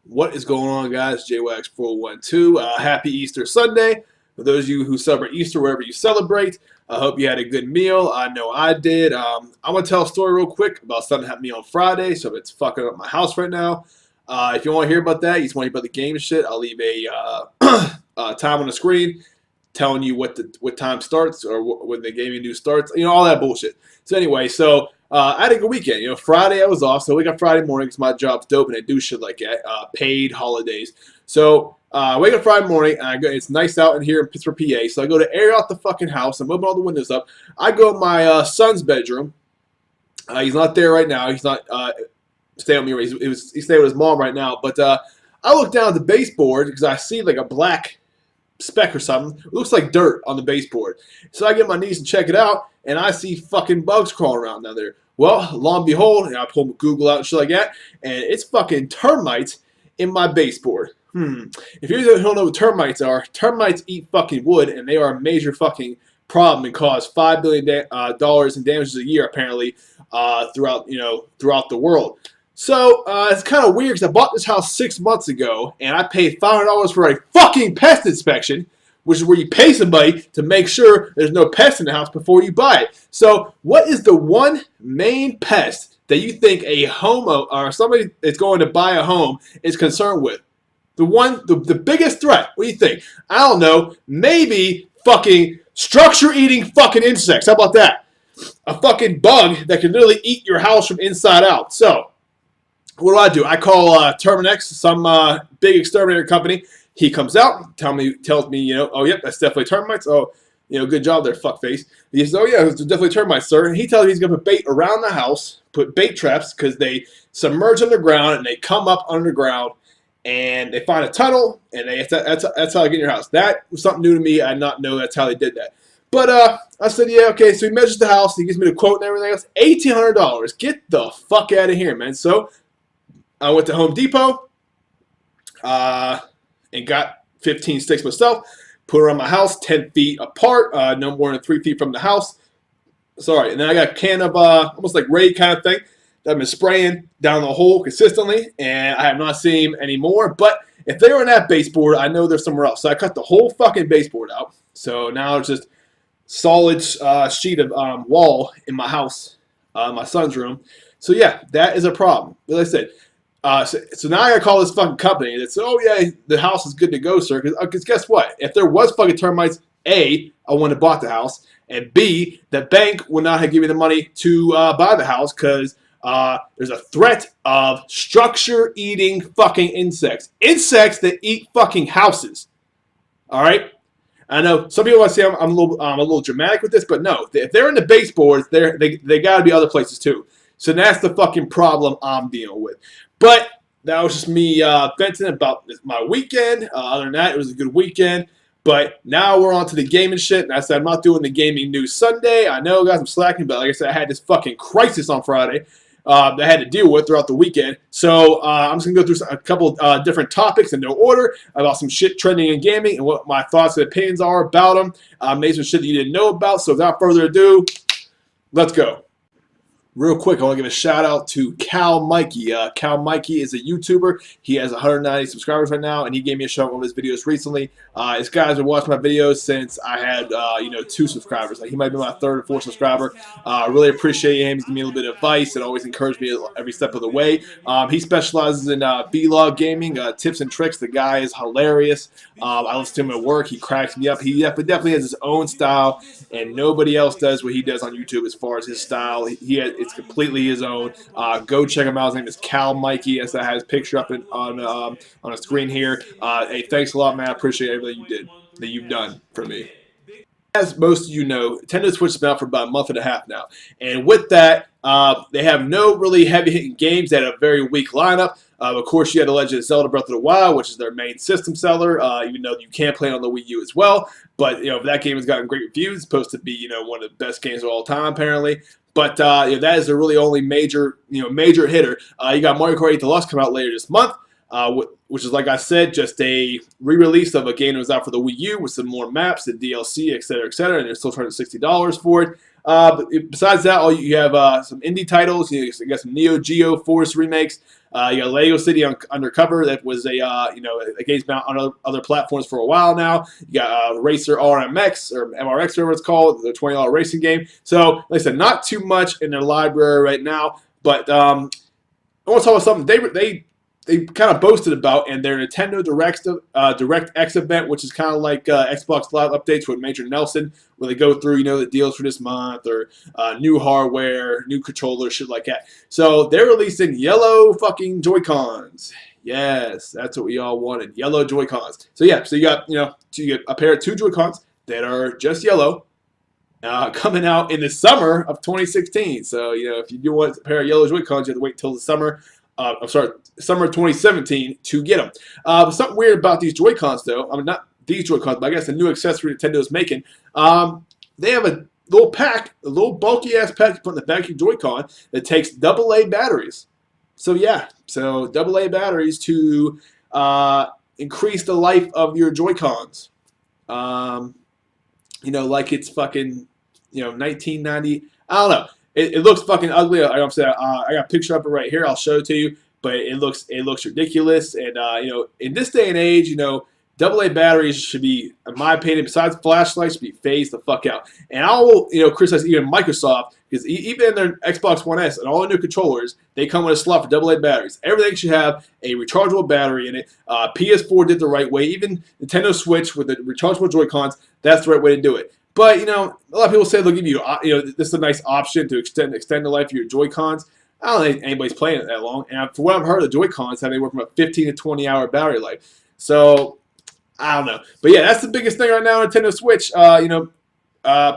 What is going on, guys? JWax412. Happy Easter Sunday. For those of you who celebrate Easter wherever you celebrate, I hope you had a good meal. I know I did. I'm going to tell a story real quick about something that happened to me on Friday, so it's fucking up my house right now. If you want to hear about that, you just want to hear about the game and shit, I'll leave a time on the screen telling you what time starts or when the gaming news starts, all that bullshit. So anyway, I had a good weekend. Friday I was off, so we got Friday morning because my job's dope and I do shit like that, paid holidays. So I wake up Friday morning and it's nice out in here in Pittsburgh, PA. So I go to air out the fucking house. I'm opening all the windows up. I go in my son's bedroom. He's not there right now. He's not staying with me. He's staying with his mom right now. But I look down at the baseboard because I see like a black speck or something. It looks like dirt on the baseboard. So I get my niece and check it out, and I see fucking bugs crawling around down there. Well, lo and behold, I pull Google out and shit like that, and it's fucking termites in my baseboard. If you don't know what termites are, termites eat fucking wood, and they are a major fucking problem and cause $5 billion in damages a year, apparently, throughout the world. So, it's kind of weird because I bought this house 6 months ago, and I paid $500 for a fucking pest inspection, which is where you pay somebody to make sure there's no pests in the house before you buy it. So, what is the one main pest that you think a homo or somebody that's going to buy a home is concerned with? The biggest threat. What do you think? I don't know. Maybe fucking structure-eating fucking insects. How about that? A fucking bug that can literally eat your house from inside out. So, what do? I call Termites, some big exterminator company. He comes out, tells me, oh, yep, that's definitely termites. Oh, good job there, fuckface. He says, oh, yeah, it's definitely termites, sir. And he tells me he's going to put bait around the house, put bait traps, because they submerge underground, and they come up underground, and they find a tunnel, and that's how they get in your house. That was something new to me. I did not know that's how they did that. But I said, yeah, okay, so he measures the house. He gives me the quote and everything else. $1,800. Get the fuck out of here, man. So I went to Home Depot and got 15 sticks myself, put around my house 10 feet apart, no more than 3 feet from the house. Sorry, and then I got a can of almost like Raid kind of thing that I've been spraying down the hole consistently, and I have not seen them anymore. But if they were in that baseboard, I know they're somewhere else. So I cut the whole fucking baseboard out. So now it's just solid sheet of wall in my house, my son's room. So yeah, that is a problem. Like I said, so now I gotta call this fucking company that says, oh yeah, the house is good to go, sir. Because guess what? If there was fucking termites, A, I wouldn't have bought the house, and B, the bank would not have given me the money to buy the house because there's a threat of structure-eating fucking insects. Insects that eat fucking houses. All right? I know some people want to say I'm a little dramatic with this, but no. If they're in the baseboards, they got to be other places too. So that's the fucking problem I'm dealing with. But that was just me venting about my weekend. Other than that, it was a good weekend. But now we're on to the gaming shit. And I said I'm not doing the gaming news Sunday. I know, guys, I'm slacking. But like I said, I had this fucking crisis on Friday that I had to deal with throughout the weekend. So I'm just going to go through a couple different topics in no order about some shit trending in gaming and what my thoughts and opinions are about them. Maybe some shit that you didn't know about. So without further ado, let's go. Real quick, I want to give a shout out to Cal Mikey. Cal Mikey is a YouTuber. He has 190 subscribers right now, and he gave me a shout out on one of his videos recently. This guy's been watching my videos since I had 2 subscribers. Like, he might be my 3rd or 4th subscriber. I really appreciate him. He's giving me a little bit of advice and always encouraged me every step of the way. He specializes in vlog gaming, tips and tricks. The guy is hilarious. I listen to him at work. He cracks me up. He definitely has his own style, and nobody else does what he does on YouTube as far as his style. It's completely his own. Go check him out. His name is Cal Mikey. As I have his picture up on a screen here. Hey, thanks a lot, man. I appreciate everything you've done for me. As most of you know, Nintendo Switch has been out for about a month and a half now. And with that, they have no really heavy-hitting games. They had a very weak lineup. Of course, you had The Legend of Zelda Breath of the Wild, which is their main system seller, even though you can play it on the Wii U as well. But, that game has gotten great reviews. It's supposed to be, one of the best games of all time, apparently. But that is the really only major hitter. You got Mario Kart 8 Deluxe come out later this month, which is, like I said, just a re-release of a game that was out for the Wii U with some more maps and DLC, etc., etc. And they're still charging $60 for it. But besides that, all you have some indie titles. You got some Neo Geo Force remakes. You got Lego City Undercover. That was a game's been on other platforms for a while now. You got Racer RMX or MRX, whatever it's called, the $20 racing game. So, like I said, not too much in their library right now. But I want to talk about something they kind of boasted about in their Nintendo DirectX event, which is kind of like Xbox Live updates with Major Nelson, where they go through, the deals for this month or new hardware, new controllers, shit like that. So they're releasing yellow fucking Joy-Cons. Yes, that's what we all wanted, yellow Joy-Cons. So yeah, so you got you get a pair of 2 Joy-Cons that are just yellow, coming out in the summer of 2016. So if you do want a pair of yellow Joy-Cons, you have to wait till the summer. Summer of 2017 to get them. But something weird about these Joy-Cons, though. I mean, not these Joy-Cons, but I guess the new accessory Nintendo is making. They have a little pack, a little bulky-ass pack to put in the back of your Joy-Con that takes AA batteries. So, yeah. So, AA batteries to increase the life of your Joy-Cons. Like it's fucking, 1990. I don't know. It looks fucking ugly. Like I'm saying, I got a picture of it right here. I'll show it to you. But it looks ridiculous. And in this day and age, AA batteries should be, in my opinion, besides flashlights, should be phased the fuck out. And I will, criticize even Microsoft because even in their Xbox One S and all the new controllers, they come with a slot for AA batteries. Everything should have a rechargeable battery in it. PS4 did the right way. Even Nintendo Switch with the rechargeable Joy-Cons, that's the right way to do it. But, a lot of people say they'll give you, this is a nice option to extend the life of your Joy-Cons. I don't think anybody's playing it that long. And for what I've heard, the Joy-Cons have anywhere from a 15 to 20 hour battery life. So, I don't know. But yeah, that's the biggest thing right now on Nintendo Switch.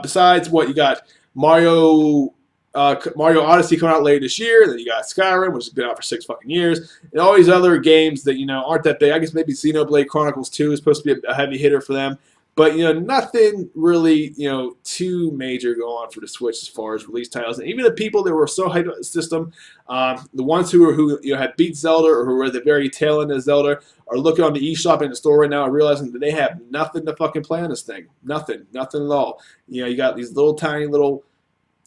Besides what you got, Mario Odyssey coming out later this year. Then you got Skyrim, which has been out for 6 fucking years. And all these other games that, aren't that big. I guess maybe Xenoblade Chronicles 2 is supposed to be a heavy hitter for them. But, nothing really, too major going on for the Switch as far as release titles. And even the people that were so hyped about the system, the ones who had beat Zelda or who were at the very tail end of Zelda are looking on the eShop in the store right now and realizing that they have nothing to fucking play on this thing. Nothing at all. You got these little tiny little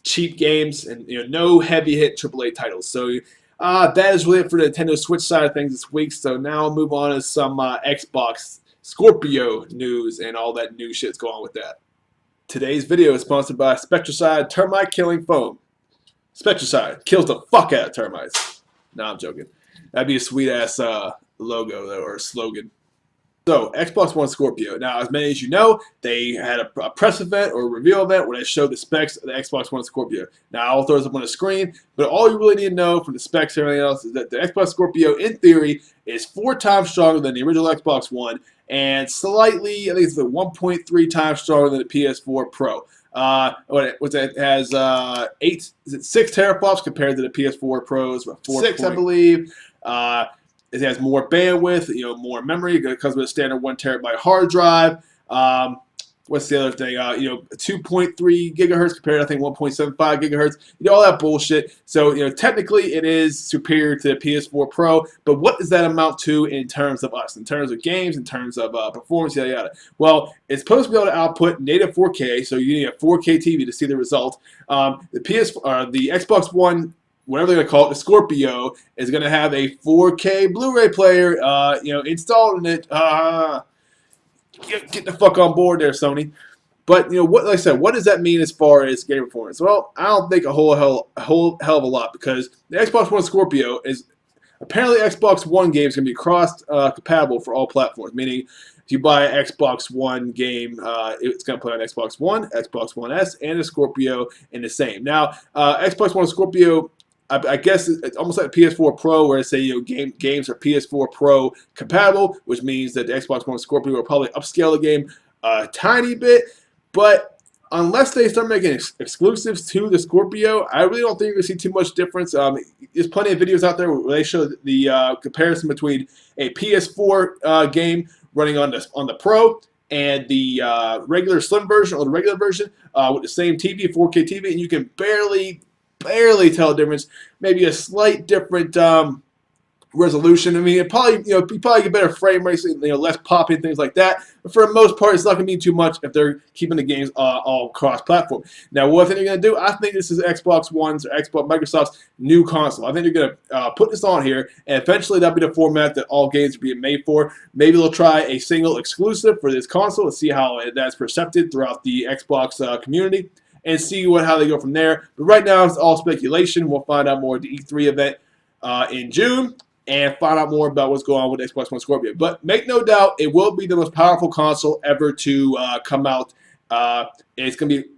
cheap games and, no heavy hit AAA titles. So, that is really it for the Nintendo Switch side of things this week. So now I'll move on to some Xbox Scorpio news and all that new shit's going on with that. Today's video is sponsored by Spectracide Termite Killing Foam. Spectracide kills the fuck out of termites. No, I'm joking. That'd be a sweet ass logo though, or slogan. So, Xbox One Scorpio. Now, as many as you know, they had a press event or a reveal event where they showed the specs of the Xbox One Scorpio. Now, I'll throw this up on the screen, but all you really need to know from the specs and everything else is that the Xbox Scorpio, in theory, is 4 times stronger than the original Xbox One and slightly, I think it's 1.3 times stronger than the PS4 Pro. It has 6 teraflops compared to the PS4 Pro's 4.6, I believe. It has more bandwidth, more memory. It comes with a standard 1 terabyte hard drive. What's the other thing? 2.3 gigahertz compared to, I think, 1.75 gigahertz. All that bullshit. So, technically it is superior to the PS4 Pro, but what does that amount to in terms of us? In terms of games, in terms of performance, yada yada. Well, it's supposed to be able to output native 4K, so you need a 4K TV to see the result. The Xbox One, whatever they're going to call it, the Scorpio, is going to have a 4K Blu-ray player, installed in it. Get the fuck on board there, Sony. But, like I said, what does that mean as far as game performance? Well, I don't think a whole hell of a lot, because the Xbox One Scorpio is apparently Xbox One games can be cross-compatible for all platforms, meaning if you buy an Xbox One game, it's going to play on Xbox One, Xbox One S, and the Scorpio in the same. Now, Xbox One Scorpio, I guess it's almost like PS4 Pro, where they say games are PS4 Pro compatible, which means that the Xbox One Scorpio will probably upscale the game a tiny bit. But unless they start making exclusives to the Scorpio, I really don't think you're going to see too much difference. There's plenty of videos out there where they show the comparison between a PS4 game running on the Pro and the regular slim version or the regular version with the same TV, 4K TV, and you can barely tell the difference. Maybe a slight different resolution. I mean, it probably, you probably get better frame rates, less popping, things like that. But for the most part, it's not going to mean too much if they're keeping the games all cross-platform. Now, what I think they're going to do, I think this is Xbox One's or Microsoft's new console. I think they're going to put this on here, and eventually that'll be the format that all games are being made for. Maybe they'll try a single exclusive for this console and see how that's perceived throughout the Xbox community, and see how they go from there. But right now, it's all speculation. We'll find out more at the E3 event in June, and find out more about what's going on with Xbox One Scorpio. But make no doubt, it will be the most powerful console ever to come out. It's going to be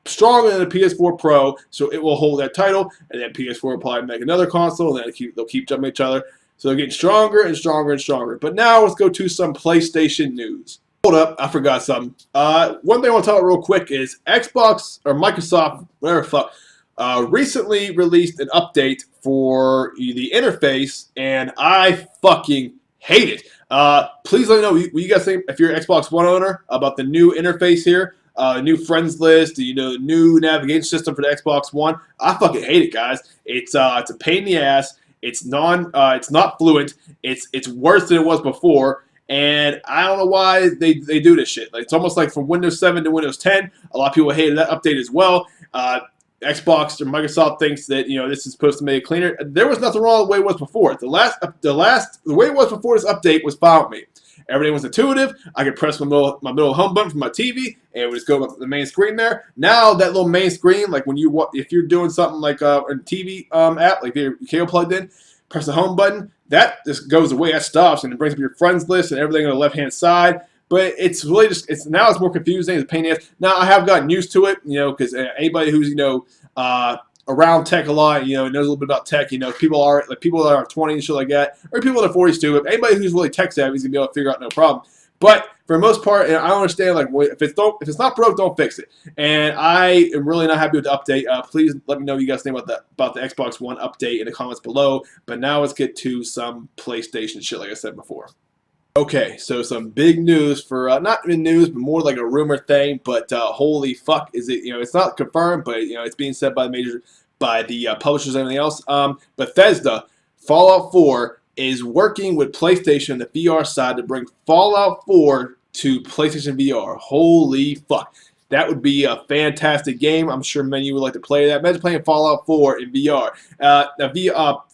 stronger than the PS4 Pro, so it will hold that title, and then PS4 will probably make another console, and then they'll keep jumping each other. So they're getting stronger and stronger and stronger. But now let's go to some PlayStation news. Hold up, I forgot something. One thing I want to talk about real quick is Xbox, or Microsoft, whatever the fuck, recently released an update for the interface, and I fucking hate it. Please let me know what you guys think, if you're an Xbox One owner, about the new interface here, new friends list, new navigation system for the Xbox One. I fucking hate it, guys. It's a pain in the ass. It's not fluent. It's worse than it was before. And I don't know why they do this shit. Like, it's almost like from Windows 7 to Windows 10. A lot of people hated that update as well. Xbox or Microsoft thinks that this is supposed to make it cleaner. There was nothing wrong with the way it was before. The way it was before this update was fine with me. Everything was intuitive. I could press my middle home button from my TV, and it would just go up the main screen there. Now that little main screen, like if you're doing something like a TV app, like your cable plugged in, press the home button, that just goes away. That stops, and it brings up your friends list and everything on the left hand side. But it's really now it's more confusing. It's a pain in the ass. Now I have gotten used to it, because anybody who's around tech a lot, knows a little bit about tech. People that are 20 and shit like that, or people in their 40s too. But anybody who's really tech savvy is gonna be able to figure out no problem. But for the most part, I don't understand. Like, if it's not broke, don't fix it. And I am really not happy with the update. Please let me know what you guys think about the Xbox One update in the comments below. But now let's get to some PlayStation shit, like I said before. Okay, so some big news for not even news, but more like a rumor thing. But holy fuck, is it? It's not confirmed, but it's being said by the publishers and everything else. Bethesda, Fallout 4 is working with PlayStation, the VR side, to bring Fallout 4 to PlayStation VR. Holy fuck, that would be a fantastic game. I'm sure many of you would like to play that. Imagine playing Fallout 4 in VR.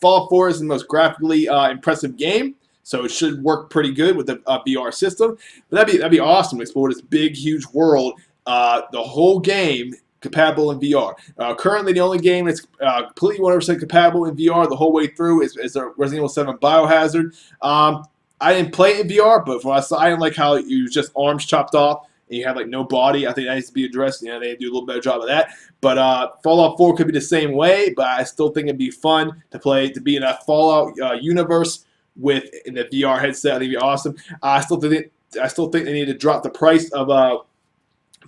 Fallout 4 is the most graphically impressive game. So it should work pretty good with the VR system. But that'd be awesome to explore this big, huge world. The whole game compatible in VR. Currently, the only game that's completely 100% compatible in VR the whole way through is the Resident Evil 7 Biohazard. I didn't play it in VR, but from what I saw, I didn't like how you just arms chopped off and you have like no body. I think that needs to be addressed. They do a little better job of that. But Fallout 4 could be the same way. But I still think it'd be fun to be in a Fallout universe in the VR headset. I think it'd be awesome. I still think they need to drop the price of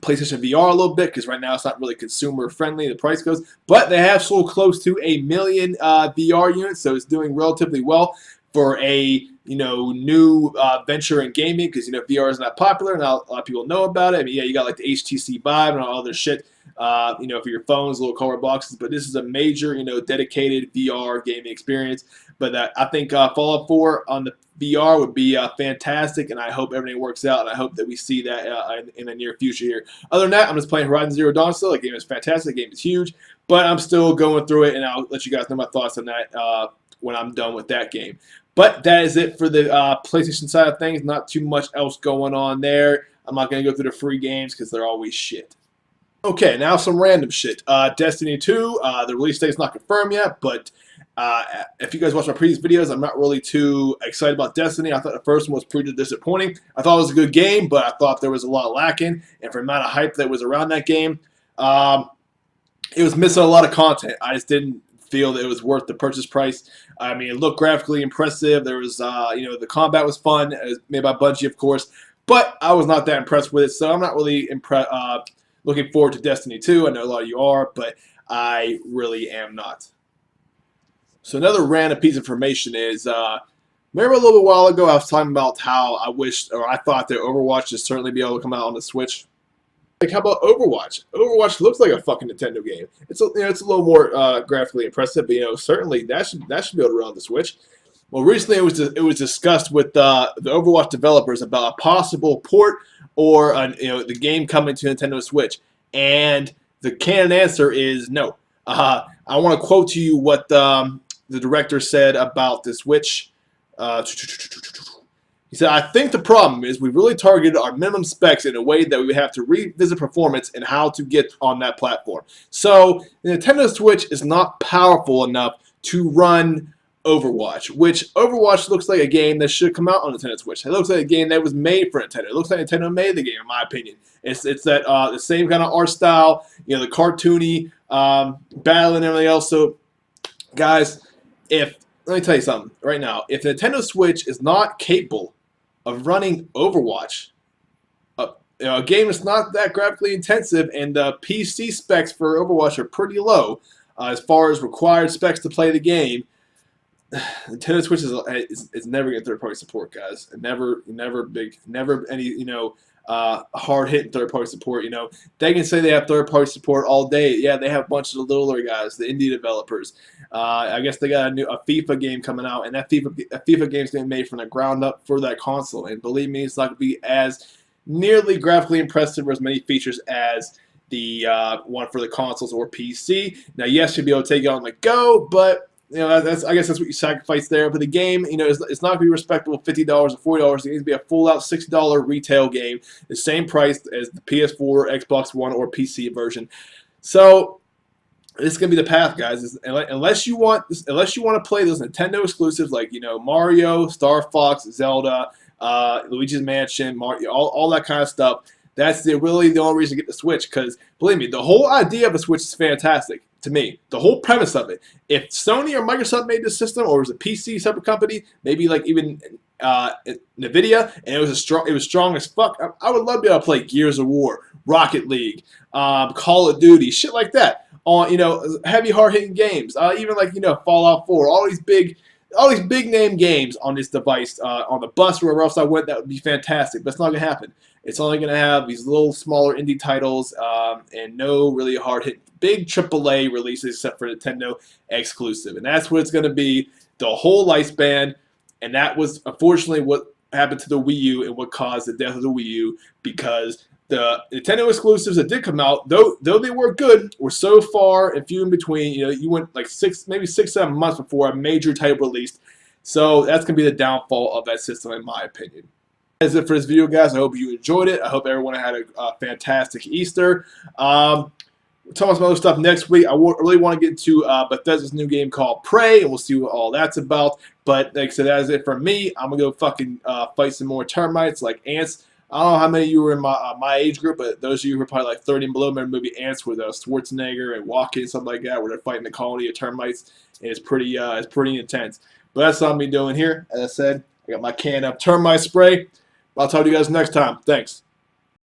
PlayStation VR a little bit, because right now it's not really consumer friendly, the price goes. But they have sold close to 1 million VR units, so it's doing relatively well for a new venture in gaming, because VR is not popular, and a lot of people know about it. I mean, yeah, you got like the HTC Vive and all other shit, for your phones, little color boxes. But this is a major, dedicated VR gaming experience. But I think Fallout 4 on the VR would be fantastic, and I hope everything works out, and I hope that we see that in the near future here. Other than that, I'm just playing Horizon Zero Dawn still. The game is fantastic. The game is huge, but I'm still going through it, and I'll let you guys know my thoughts on that when I'm done with that game. But that is it for the PlayStation side of things. Not too much else going on there. I'm not going to go through the free games because they're always shit. Okay, now some random shit. Destiny 2, the release date is not confirmed yet, but if you guys watch my previous videos, I'm not really too excited about Destiny. I thought the first one was pretty disappointing. I thought it was a good game, but I thought there was a lot lacking. And for the amount of hype that was around that game, it was missing a lot of content. I just didn't feel that it was worth the purchase price. I mean, it looked graphically impressive. There was, the combat was fun. It was made by Bungie, of course. But I was not that impressed with it, so I'm not really looking forward to Destiny 2. I know a lot of you are, but I really am not. So another random piece of information is, remember a little while ago I was talking about how I thought that Overwatch should certainly be able to come out on the Switch. Like, how about Overwatch? Overwatch looks like a fucking Nintendo game. It's a little more graphically impressive, but certainly that should be able to run on the Switch. Well, recently it was discussed with the Overwatch developers about a possible port or the game coming to Nintendo Switch, and the canon answer is no. I want to quote to you what the director said about the Switch. He said, "I think the problem is we really targeted our minimum specs in a way that we would have to revisit performance and how to get on that platform. So the Nintendo Switch is not powerful enough to run Overwatch, which Overwatch looks like a game that should come out on Nintendo Switch. It looks like a game that was made for Nintendo. It looks like Nintendo made the game, in my opinion. It's that the same kind of art style, the cartoony battle and everything else. So, guys, let me tell you something right now. If Nintendo Switch is not capable of running Overwatch, a game that's not that graphically intensive, and the PC specs for Overwatch are pretty low as far as required specs to play the game. Nintendo Switch is never getting third-party support, guys. Never any hard-hitting third-party support. They can say they have third-party support all day. Yeah, they have a bunch of the littler guys, the indie developers. I guess they got a FIFA game coming out, and that FIFA game is going to be made from the ground up for that console. And believe me, it's not going to be as nearly graphically impressive or as many features as the one for the consoles or PC. Now, yes, you'll be able to take it on the go, but I guess that's what you sacrifice there. But the game, it's not going to be respectable $50 or $40. It needs to be a full-out $60 retail game, the same price as the PS4, Xbox One, or PC version. So this is going to be the path, guys. Unless you want to play those Nintendo exclusives like Mario, Star Fox, Zelda, Luigi's Mansion, Mario, all that kind of stuff. That's really the only reason to get the Switch. Because believe me, the whole idea of a Switch is fantastic. To me, the whole premise of it. If Sony or Microsoft made this system, or it was a PC separate company, maybe like even Nvidia, and it was strong as fuck, I would love to be able to play Gears of War, Rocket League, Call of Duty, shit like that. On heavy hard hitting games, even like Fallout 4, all these big name games on this device, on the bus or wherever else I went. That would be fantastic, but it's not gonna happen. It's only gonna have these little smaller indie titles and no really hard hit big AAA releases except for Nintendo exclusive, and that's what it's gonna be the whole lifespan. And that was unfortunately what happened to the Wii U and what caused the death of the Wii U, because the Nintendo exclusives that did come out, though they were good, were so far and few in between. You went like 6-7 months before a major title released. So that's going to be the downfall of that system, in my opinion. That's it for this video, guys. I hope you enjoyed it. I hope everyone had a fantastic Easter. We'll talk about some other stuff next week. I really want to get into Bethesda's new game called Prey, and we'll see what all that's about. But like I said, that is it from me. I'm going to go fucking fight some more termites like ants. I don't know how many of you were in my age group, but those of you who are probably like 30 and below remember the movie Ants with Schwarzenegger and Walken and something like that, where they're fighting the colony of termites, and it's pretty intense. But that's what I'm doing here. As I said, I got my can of termite spray. I'll talk to you guys next time. Thanks.